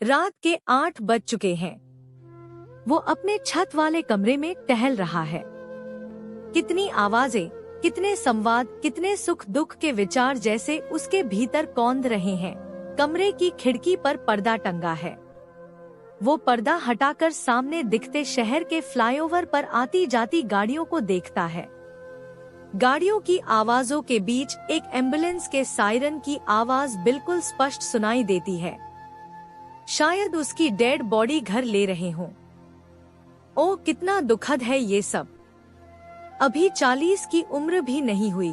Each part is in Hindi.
रात के 8 बज चुके हैं। वो अपने छत वाले कमरे में टहल रहा है। कितनी आवाजें, कितने संवाद, कितने सुख दुख के विचार जैसे उसके भीतर कौंध रहे हैं। कमरे की खिड़की पर पर्दा टंगा है। वो पर्दा हटाकर सामने दिखते शहर के फ्लाईओवर पर आती जाती गाड़ियों को देखता है। गाड़ियों की आवाजों के बीच एक एम्बुलेंस के सायरन की आवाज बिल्कुल स्पष्ट सुनाई देती है। शायद उसकी डेड बॉडी घर ले रहे हों। ओ कितना दुखद है ये सब। अभी 40 की उम्र भी नहीं हुई।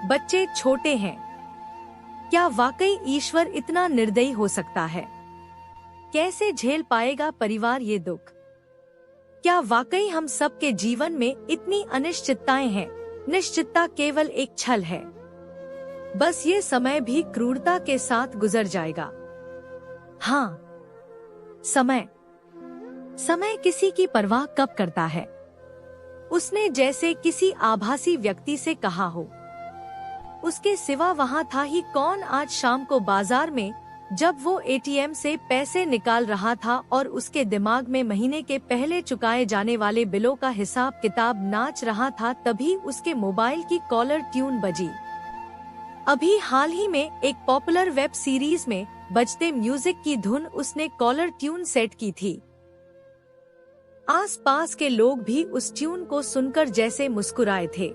बच्चे छोटे हैं। क्या वाकई ईश्वर इतना निर्दयी हो सकता है? कैसे झेल पाएगा परिवार ये दुख? क्या वाकई हम सबके जीवन में इतनी अनिश्चितताएं हैं? निश्चितता केवल एक छल है। बस ये समय भी क्रूरता के साथ गुजर जाएगा। हाँ, समय किसी की परवाह कब करता है? उसने जैसे किसी आभासी व्यक्ति से कहा हो। उसके सिवा वहाँ था ही कौन आज शाम को बाजार में, जब वो एटीएम से पैसे निकाल रहा था और उसके दिमाग में महीने के पहले चुकाए जाने वाले बिलों का हिसाब किताब नाच रहा था, तभी उसके मोबाइल की कॉलर ट्यून बजी। अभी हाल ही में एक पॉपुलर वेब सीरीज में बजते म्यूजिक की धुन उसने कॉलर ट्यून सेट की थी। आसपास के लोग भी उस ट्यून को सुनकर जैसे मुस्कुराए थे,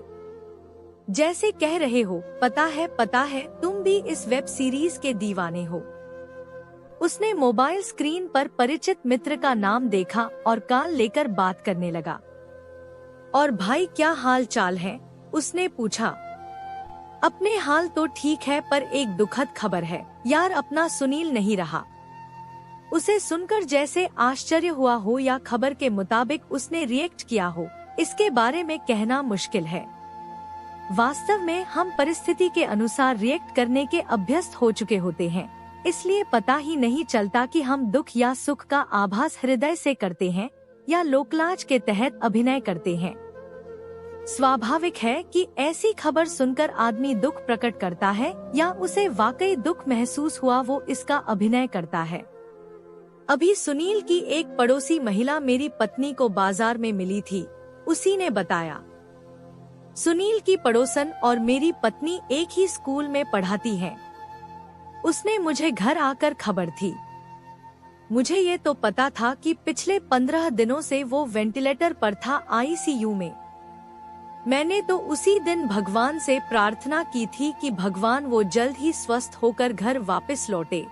जैसे कह रहे हो, पता है तुम भी इस वेब सीरीज के दीवाने हो। उसने मोबाइल स्क्रीन पर परिचित मित्र का नाम देखा और कान लेकर बात करने लगा। और भाई क्या हाल चाल है? उसने पूछा। अपने हाल तो ठीक है, पर एक दुखद खबर है यार, अपना सुनील नहीं रहा। उसे सुनकर जैसे आश्चर्य हुआ हो या खबर के मुताबिक उसने रिएक्ट किया हो, इसके बारे में कहना मुश्किल है। वास्तव में हम परिस्थिति के अनुसार रिएक्ट करने के अभ्यस्त हो चुके होते हैं, इसलिए पता ही नहीं चलता कि हम दुख या सुख का आभास हृदय से करते हैं या लोकलाज के तहत अभिनय करते हैं। स्वाभाविक है कि ऐसी खबर सुनकर आदमी दुख प्रकट करता है या उसे वाकई दुख महसूस हुआ वो इसका अभिनय करता है। अभी सुनील की एक पड़ोसी महिला मेरी पत्नी को बाजार में मिली थी, उसी ने बताया। सुनील की पड़ोसन और मेरी पत्नी एक ही स्कूल में पढ़ाती हैं। उसने मुझे घर आकर खबर थी। मुझे ये तो पता था कि पिछले 15 दिनों से वो वेंटिलेटर पर था, आईसीयू में। मैंने तो उसी दिन भगवान से प्रार्थना की थी कि भगवान वो जल्द ही स्वस्थ होकर घर वापस लौटे।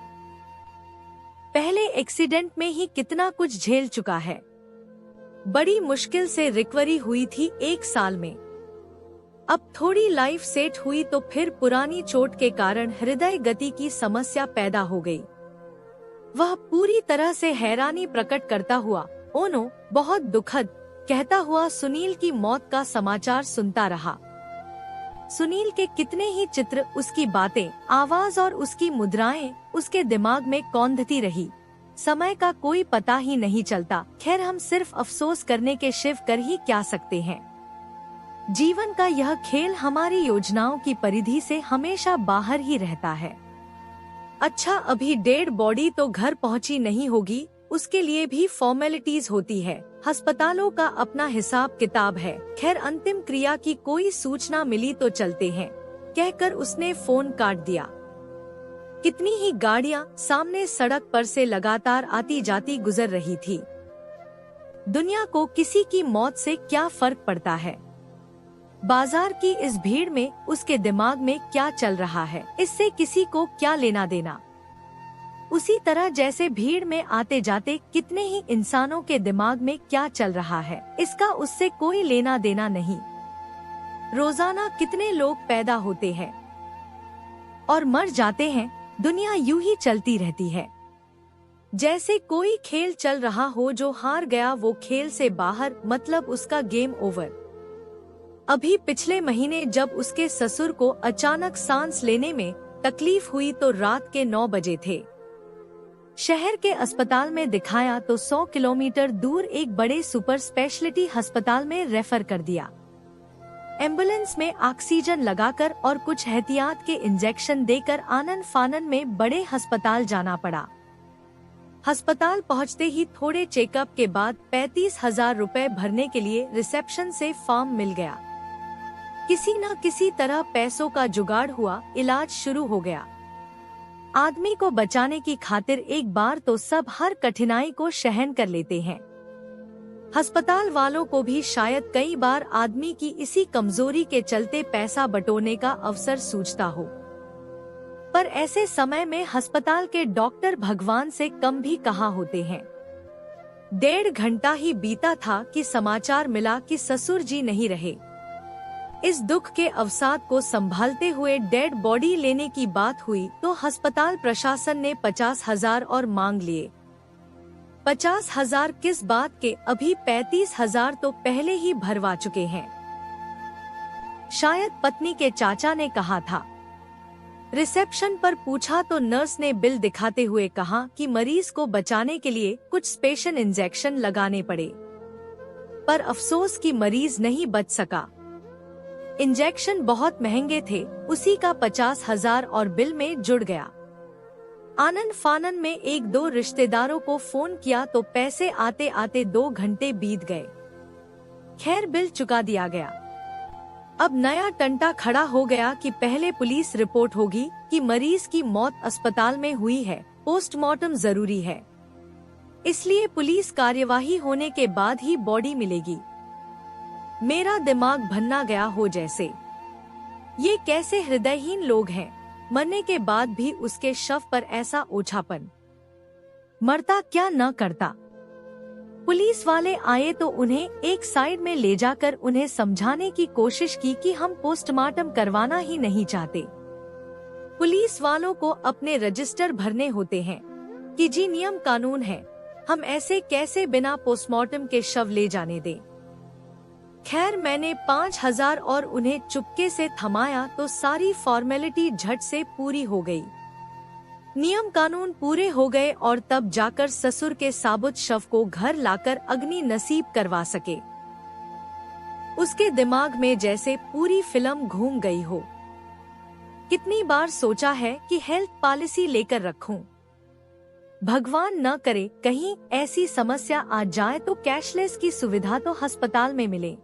पहले एक्सीडेंट में ही कितना कुछ झेल चुका है। बड़ी मुश्किल से रिकवरी हुई थी 1 साल में। अब थोड़ी लाइफ सेट हुई तो फिर पुरानी चोट के कारण हृदय गति की समस्या पैदा हो गई। वह पूरी तरह से हैरानी प्रकट करता हुआ, ओ नो, बहुत दुखद, कहता हुआ सुनील की मौत का समाचार सुनता रहा। सुनील के कितने ही चित्र, उसकी बातें, आवाज और उसकी मुद्राएं उसके दिमाग में कौंधती रही। समय का कोई पता ही नहीं चलता। खैर, हम सिर्फ अफसोस करने के शिव कर ही क्या सकते हैं। जीवन का यह खेल हमारी योजनाओं की परिधि से हमेशा बाहर ही रहता है। अच्छा, अभी डेड बॉडी तो घर पहुंची नहीं होगी, उसके लिए भी फॉर्मेलिटीज होती है। अस्पतालों का अपना हिसाब किताब है। खैर, अंतिम क्रिया की कोई सूचना मिली तो चलते हैं, कहकर उसने फोन काट दिया। कितनी ही गाड़ियां सामने सड़क पर से लगातार आती जाती गुजर रही थी। दुनिया को किसी की मौत से क्या फर्क पड़ता है? बाजार की इस भीड़ में उसके दिमाग में क्या चल रहा है, इससे किसी को क्या लेना देना। उसी तरह जैसे भीड़ में आते जाते कितने ही इंसानों के दिमाग में क्या चल रहा है, इसका उससे कोई लेना देना नहीं। रोजाना कितने लोग पैदा होते हैं और मर जाते हैं। दुनिया यूं ही चलती रहती है। जैसे कोई खेल चल रहा हो, जो हार गया वो खेल से बाहर, मतलब उसका गेम ओवर। अभी पिछले महीने जब उसके ससुर को अचानक सांस लेने में तकलीफ हुई तो रात के 9 बजे थे। शहर के अस्पताल में दिखाया तो 100 किलोमीटर दूर एक बड़े सुपर स्पेशलिटी अस्पताल में रेफर कर दिया। एम्बुलेंस में ऑक्सीजन लगाकर और कुछ एहतियात के इंजेक्शन देकर आनन फानन में बड़े अस्पताल जाना पड़ा। अस्पताल पहुंचते ही थोड़े चेकअप के बाद 35,000 रुपए भरने के लिए रिसेप्शन से फॉर्म मिल गया। किसी न किसी तरह पैसों का जुगाड़ हुआ, इलाज शुरू हो गया। आदमी को बचाने की खातिर एक बार तो सब हर कठिनाई को सहन कर लेते हैं। अस्पताल वालों को भी शायद कई बार आदमी की इसी कमजोरी के चलते पैसा बटोरने का अवसर सूझता हो, पर ऐसे समय में अस्पताल के डॉक्टर भगवान से कम भी कहाँ होते हैं। 1.5 घंटा ही बीता था कि समाचार मिला कि ससुर जी नहीं रहे। इस दुख के अवसाद को संभालते हुए डेड बॉडी लेने की बात हुई तो अस्पताल प्रशासन ने 50,000 और मांग लिए। 50,000 किस बात के, अभी 35,000 तो पहले ही भरवा चुके हैं। शायद पत्नी के चाचा ने कहा था। रिसेप्शन पर पूछा तो नर्स ने बिल दिखाते हुए कहा कि मरीज को बचाने के लिए कुछ स्पेशल इंजेक्शन लगाने पड़े, पर अफसोस कि मरीज नहीं बच सका। इंजेक्शन बहुत महंगे थे, उसी का 50,000 और बिल में जुड़ गया। आनन फानन में 1-2 रिश्तेदारों को फोन किया तो पैसे आते आते 2 घंटे बीत गए। खैर बिल चुका दिया गया। अब नया टंटा खड़ा हो गया कि पहले पुलिस रिपोर्ट होगी कि मरीज की मौत अस्पताल में हुई है, पोस्टमार्टम जरूरी है, इसलिए पुलिस कार्यवाही होने के बाद ही बॉडी मिलेगी। मेरा दिमाग भन्ना गया हो जैसे। ये कैसे हृदयहीन लोग हैं, मरने के बाद भी उसके शव पर ऐसा ओछापन। मरता क्या न करता। पुलिस वाले आए तो उन्हें एक साइड में ले जाकर उन्हें समझाने की कोशिश की कि हम पोस्टमार्टम करवाना ही नहीं चाहते। पुलिस वालों को अपने रजिस्टर भरने होते हैं कि जी नियम कानून है, हम ऐसे कैसे बिना पोस्टमार्टम के शव ले जाने दें। खैर मैंने 5,000 और उन्हें चुपके से थमाया तो सारी फॉर्मेलिटी झट से पूरी हो गई। नियम कानून पूरे हो गए और तब जाकर ससुर के साबुत शव को घर लाकर अग्नि नसीब करवा सके। उसके दिमाग में जैसे पूरी फिल्म घूम गई हो। कितनी बार सोचा है कि हेल्थ पॉलिसी लेकर रखूं। भगवान न करे कहीं ऐसी समस्या आ जाए तो कैशलेस की सुविधा तो अस्पताल में मिले।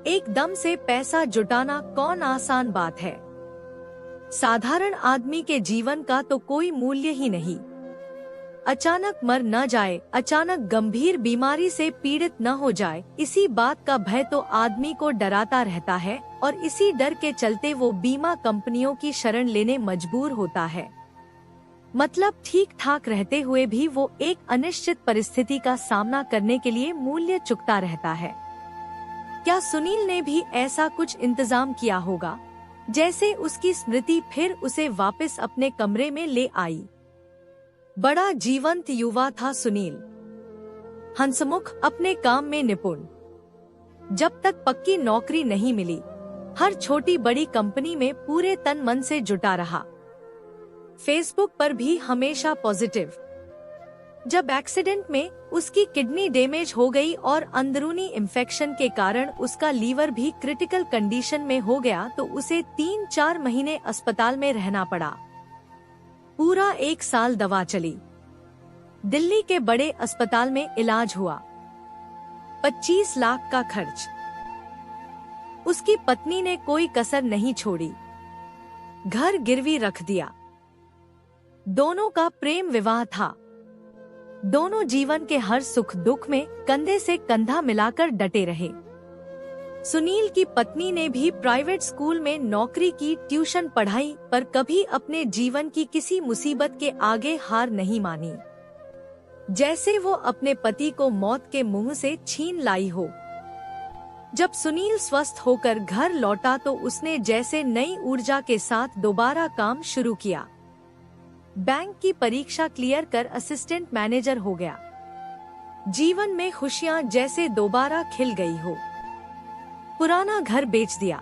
एकदम से पैसा जुटाना कौन आसान बात है। साधारण आदमी के जीवन का तो कोई मूल्य ही नहीं। अचानक मर न जाए, अचानक गंभीर बीमारी से पीड़ित न हो जाए, इसी बात का भय तो आदमी को डराता रहता है और इसी डर के चलते वो बीमा कंपनियों की शरण लेने मजबूर होता है। मतलब ठीक ठाक रहते हुए भी वो एक अनिश्चित परिस्थिति का सामना करने के लिए मूल्य चुकता रहता है। क्या सुनील ने भी ऐसा कुछ इंतजाम किया होगा, जैसे उसकी स्मृति फिर उसे वापस अपने कमरे में ले आई। बड़ा जीवंत युवा था सुनील, हंसमुख, अपने काम में निपुण। जब तक पक्की नौकरी नहीं मिली, हर छोटी बड़ी कंपनी में पूरे तन मन से जुटा रहा। फेसबुक पर भी हमेशा पॉजिटिव। जब एक्सीडेंट में उसकी किडनी डैमेज हो गई और अंदरूनी इन्फेक्शन के कारण उसका लीवर भी क्रिटिकल कंडीशन में हो गया तो उसे 3-4 महीने अस्पताल में रहना पड़ा। पूरा 1 साल दवा चली। दिल्ली के बड़े अस्पताल में इलाज हुआ। 25 लाख का खर्च। उसकी पत्नी ने कोई कसर नहीं छोड़ी, घर गिरवी रख दिया। दोनों का प्रेम विवाह था। दोनों जीवन के हर सुख दुख में कंधे से कंधा मिलाकर डटे रहे। सुनील की पत्नी ने भी प्राइवेट स्कूल में नौकरी की, ट्यूशन पढ़ाई, पर कभी अपने जीवन की किसी मुसीबत के आगे हार नहीं मानी। जैसे वो अपने पति को मौत के मुंह से छीन लाई हो। जब सुनील स्वस्थ होकर घर लौटा तो उसने जैसे नई ऊर्जा के साथ दोबारा काम शुरू किया। बैंक की परीक्षा क्लियर कर असिस्टेंट मैनेजर हो गया। जीवन में खुशियां जैसे दोबारा खिल गई हो। पुराना घर बेच दिया।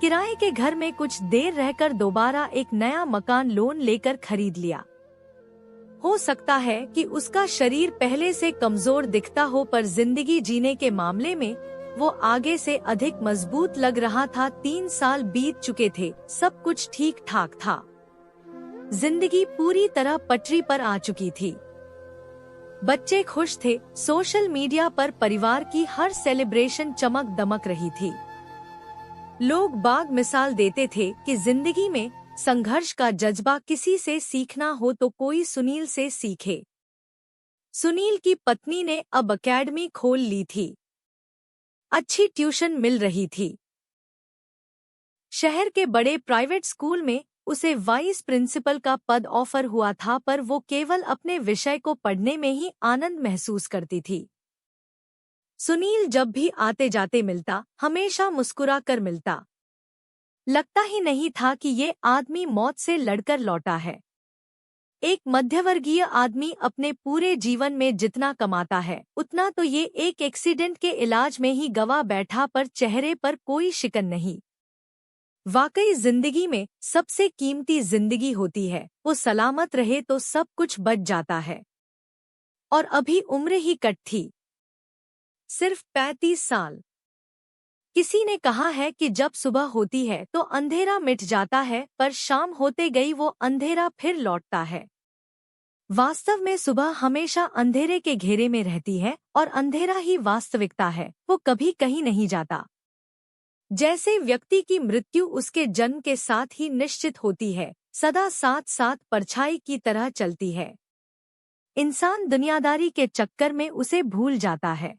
किराए के घर में कुछ देर रहकर दोबारा एक नया मकान लोन लेकर खरीद लिया। हो सकता है कि उसका शरीर पहले से कमजोर दिखता हो, पर जिंदगी जीने के मामले में वो आगे से अधिक मजबूत लग रहा था। 3 साल बीत चुके थे, सब कुछ ठीक ठाक था। जिंदगी पूरी तरह पटरी पर आ चुकी थी। बच्चे खुश थे, सोशल मीडिया पर परिवार की हर सेलिब्रेशन चमक दमक रही थी। लोग बाग मिसाल देते थे कि जिंदगी में संघर्ष का जज्बा किसी से सीखना हो तो कोई सुनील से सीखे। सुनील की पत्नी ने अब एकेडमी खोल ली थी। अच्छी ट्यूशन मिल रही थी। शहर के बड़े प्राइवेट स्कूल में उसे वाइस प्रिंसिपल का पद ऑफर हुआ था, पर वो केवल अपने विषय को पढ़ने में ही आनंद महसूस करती थी। सुनील जब भी आते जाते मिलता, हमेशा मुस्कुरा कर मिलता। लगता ही नहीं था कि ये आदमी मौत से लड़कर लौटा है। एक मध्यवर्गीय आदमी अपने पूरे जीवन में जितना कमाता है, उतना तो ये एक एक्सीडेंट के इलाज में ही गवा बैठा, पर चेहरे पर कोई शिकन नहीं। वाकई जिंदगी में सबसे कीमती जिंदगी होती है, वो सलामत रहे तो सब कुछ बच जाता है। और अभी उम्र ही कट थी, सिर्फ 35 साल। किसी ने कहा है कि जब सुबह होती है तो अंधेरा मिट जाता है, पर शाम होते गई वो अंधेरा फिर लौटता है। वास्तव में सुबह हमेशा अंधेरे के घेरे में रहती है और अंधेरा ही वास्तविकता है, वो कभी कहीं नहीं जाता। जैसे व्यक्ति की मृत्यु उसके जन्म के साथ ही निश्चित होती है, सदा साथ साथ परछाई की तरह चलती है। इंसान दुनियादारी के चक्कर में उसे भूल जाता है,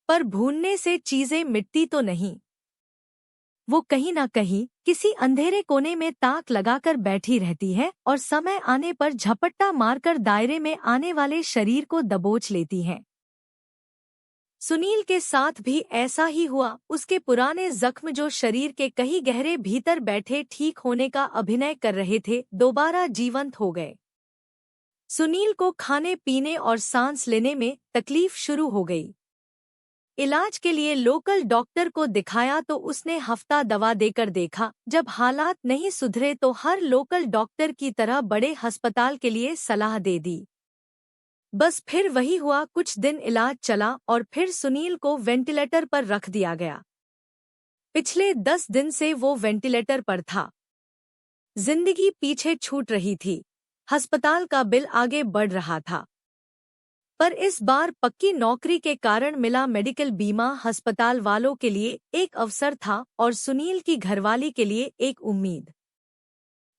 पर भूलने से चीजें मिटती तो नहीं। वो कहीं ना कहीं किसी अंधेरे कोने में ताक लगाकर बैठी रहती है और समय आने पर झपट्टा मारकर दायरे में आने वाले शरीर को दबोच लेती है। सुनील के साथ भी ऐसा ही हुआ। उसके पुराने जख्म जो शरीर के कहीं गहरे भीतर बैठे ठीक होने का अभिनय कर रहे थे, दोबारा जीवंत हो गए। सुनील को खाने पीने और सांस लेने में तकलीफ शुरू हो गई। इलाज के लिए लोकल डॉक्टर को दिखाया तो उसने हफ्ता दवा देकर देखा। जब हालात नहीं सुधरे तो हर लोकल डॉक्टर की तरह बड़े अस्पताल के लिए सलाह दे दी। बस फिर वही हुआ, कुछ दिन इलाज चला और फिर सुनील को वेंटिलेटर पर रख दिया गया। पिछले 10 दिन से वो वेंटिलेटर पर था। जिंदगी पीछे छूट रही थी, अस्पताल का बिल आगे बढ़ रहा था, पर इस बार पक्की नौकरी के कारण मिला मेडिकल बीमा अस्पताल वालों के लिए एक अवसर था और सुनील की घरवाली के लिए एक उम्मीद।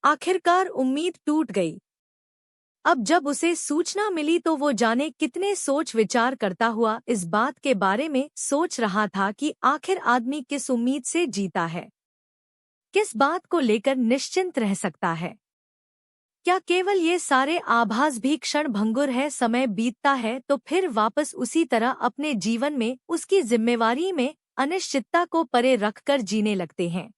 आखिरकार उम्मीद टूट गई। अब जब उसे सूचना मिली तो वो जाने कितने सोच विचार करता हुआ इस बात के बारे में सोच रहा था कि आखिर आदमी किस उम्मीद से जीता है, किस बात को लेकर निश्चिंत रह सकता है। क्या केवल ये सारे आभास भी क्षण भंगुर है? समय बीतता है तो फिर वापस उसी तरह अपने जीवन में उसकी जिम्मेवारी में अनिश्चितता को परे रखकर जीने लगते हैं।